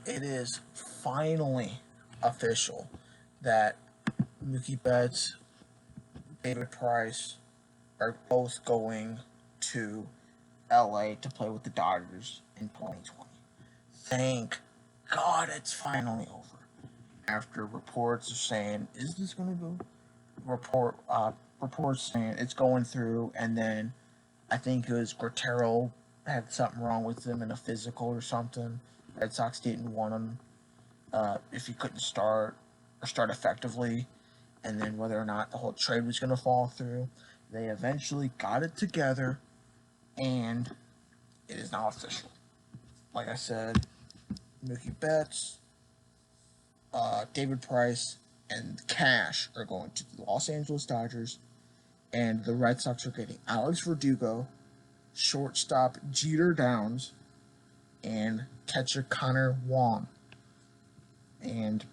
it is finally official that Mookie Betts, David Price are both going to LA to play with the Dodgers in 2020. Thank God it's finally over. After reports are saying, is this going to go? Reports saying it's going through, and then I think it was Guerrero had something wrong with him in a physical or something. Red Sox didn't want him if he couldn't start or start effectively, and then whether or not the whole trade was going to fall through. They eventually got it together, and it is now official. Like I said, Mookie Betts, David Price, and Cash are going to the Los Angeles Dodgers, and the Red Sox are getting Alex Verdugo, shortstop Jeter Downs, and catcher Connor Wong. And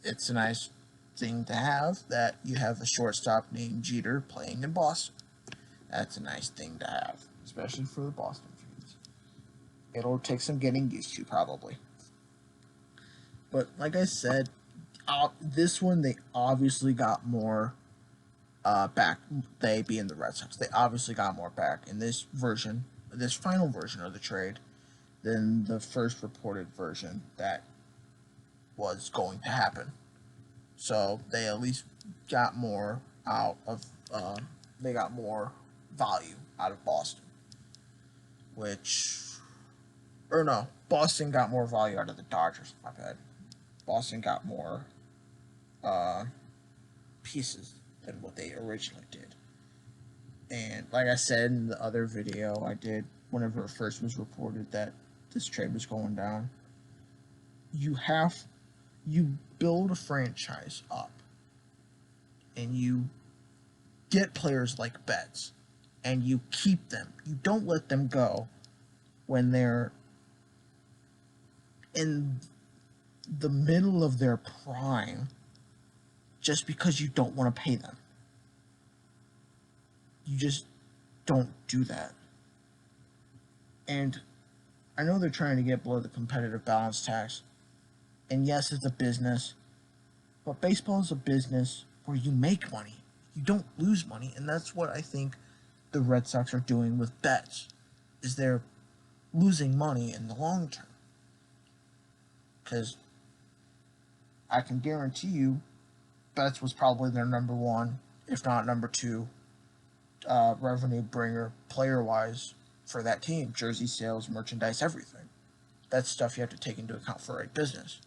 it's a nice thing to have that you have a shortstop named Jeter playing in Boston. That's a nice thing to have, especially for the Boston fans. It'll take some getting used to, probably. But like I said, this one they obviously got more back. They being the Red Sox, they obviously got more back in this version, this final version of the trade, than the first reported version that was going to happen. So they at least got more out of. They got more value out of Boston, which, or no, Boston got more value out of the Dodgers. My bad. Boston got more pieces than what they originally did. And like I said in the other video I did, whenever it first was reported that this trade was going down, you build a franchise up and you get players like Betts and you keep them. You don't let them go when they're in the middle of their prime just because you don't want to pay them. You just don't do that. And I know they're trying to get below the competitive balance tax. And yes, it's a business. But baseball is a business where you make money. You don't lose money. And that's what I think the Red Sox are doing with Betts. Is they're losing money in the long term. Because I can guarantee you Betts was probably their number one, if not number two, revenue bringer player-wise for that team. Jersey sales, merchandise, everything. That's stuff you have to take into account for a business.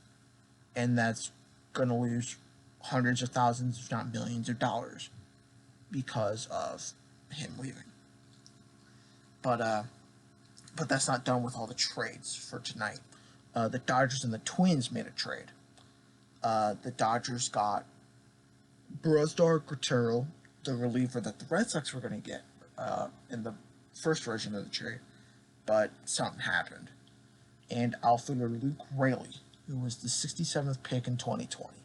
And that's going to lose hundreds of thousands, if not millions of dollars because of him leaving. But that's not done with all the trades for tonight. The Dodgers and the Twins made a trade. The Dodgers got Brusdar Guerrero, the reliever that the Red Sox were going to get in the first version of the trade, but something happened. And outfielder Luke Raley, who was the 67th pick in 2020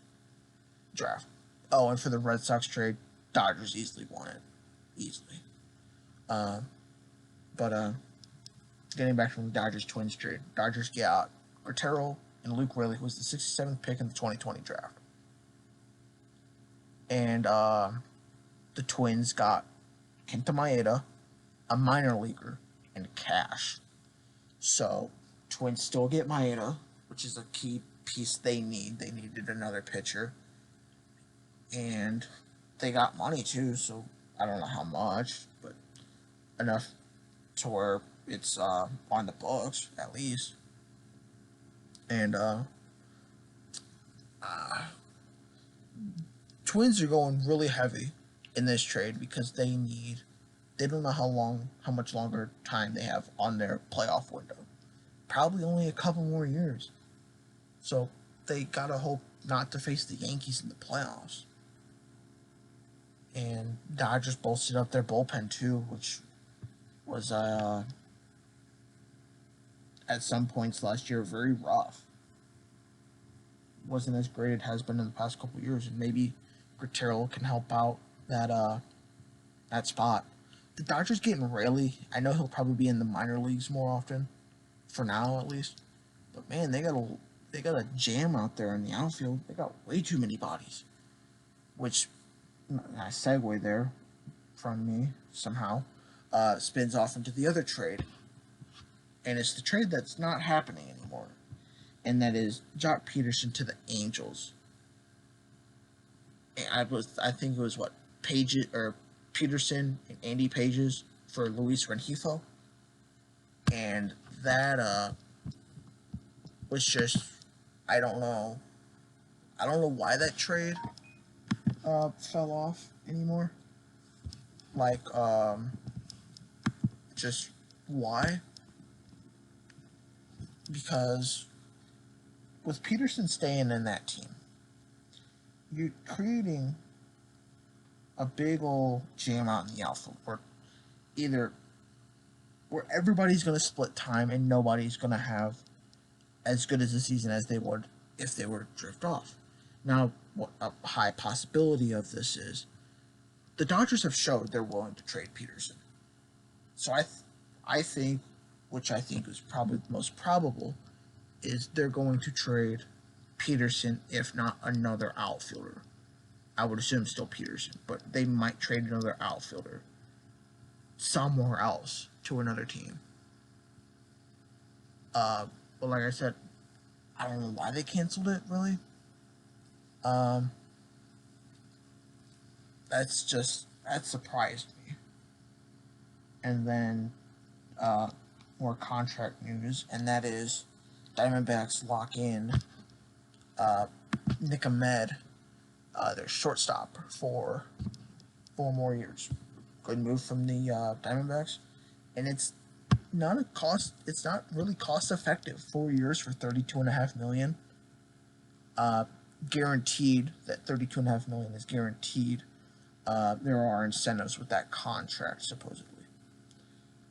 draft. Oh, and for the Red Sox trade, Dodgers easily won it. Easily. But getting back from the Dodgers-Twins trade, Dodgers got Guerrero and Luke Raley, who was the 67th pick in the 2020 draft. And the Twins got Kenta Maeda, a minor leaguer, and Cash. So, Twins still get Maeda, which is a key piece they need. They needed another pitcher. And they got money too, so I don't know how much, but enough to where it's on the books, at least. And Twins are going really heavy in this trade because they don't know how much longer time they have on their playoff window. Probably only a couple more years. So they gotta hope not to face the Yankees in the playoffs. And Dodgers bolstered up their bullpen too, which was at some points last year very rough. Wasn't as great as it has been in the past couple years, and maybe Guerrero can help out that spot. The Dodgers getting Raley. I know he'll probably be in the minor leagues more often, for now at least. But man, they got they got a jam out there in the outfield. They got way too many bodies, which I segue there from me somehow spins off into the other trade, and it's the trade that's not happening anymore, and that is Jock Pederson to the Angels. I think it was what Pederson and Andy Pages for Luis Rengifo, and that was just I don't know why that trade fell off anymore. Like just why? Because with Pederson staying in that team, you're creating a big old jam out in the outfield where everybody's going to split time and nobody's going to have as good as a season as they would if they were to drift off. Now, what a high possibility of this is, the Dodgers have showed they're willing to trade Pederson. So I think, which I think is probably the most probable, is they're going to trade Pederson, if not another outfielder. I would assume still Pederson, but they might trade another outfielder somewhere else to another team. But like I said, I don't know why they canceled it, really. That surprised me. And then more contract news, and that is Diamondbacks lock in Nick Ahmed, their shortstop, for 4 more years. Good move from the Diamondbacks, and it's not really cost effective. 4 years for $32.5 million. Guaranteed. That $32.5 million is guaranteed. There are incentives with that contract, supposedly.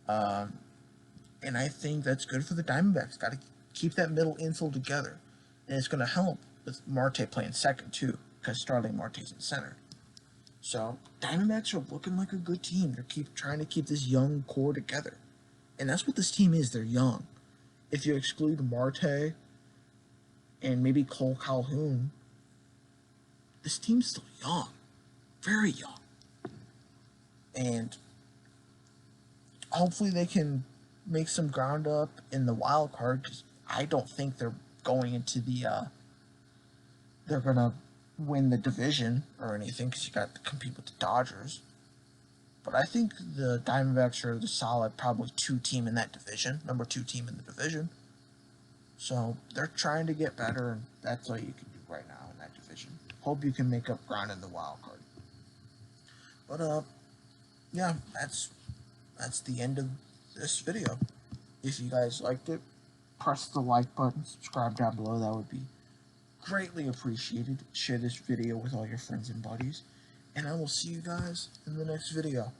And I think that's good for the Diamondbacks. Got to keep that middle infield together, and it's going to help with Marte playing second too, because Starling Marte's in center. So Diamondbacks are looking like a good team. They're trying to keep this young core together, and that's what this team is. They're young. If you exclude Marte and maybe Cole Calhoun, this team's still young, very young, and hopefully they can make some ground up in the wild card, because I don't think they're going into they're gonna win the division or anything, because you got to compete with the Dodgers. But I think the Diamondbacks are the solid, probably 2 team in that division, number 2 team in the division. So they're trying to get better, and that's all you can do right now in that division. Hope you can make up ground in the wild card. But yeah, that's the end of this video. If you guys liked it, press the like button, subscribe down below. That would be greatly appreciated. Share this video with all your friends and buddies, and I will see you guys in the next video.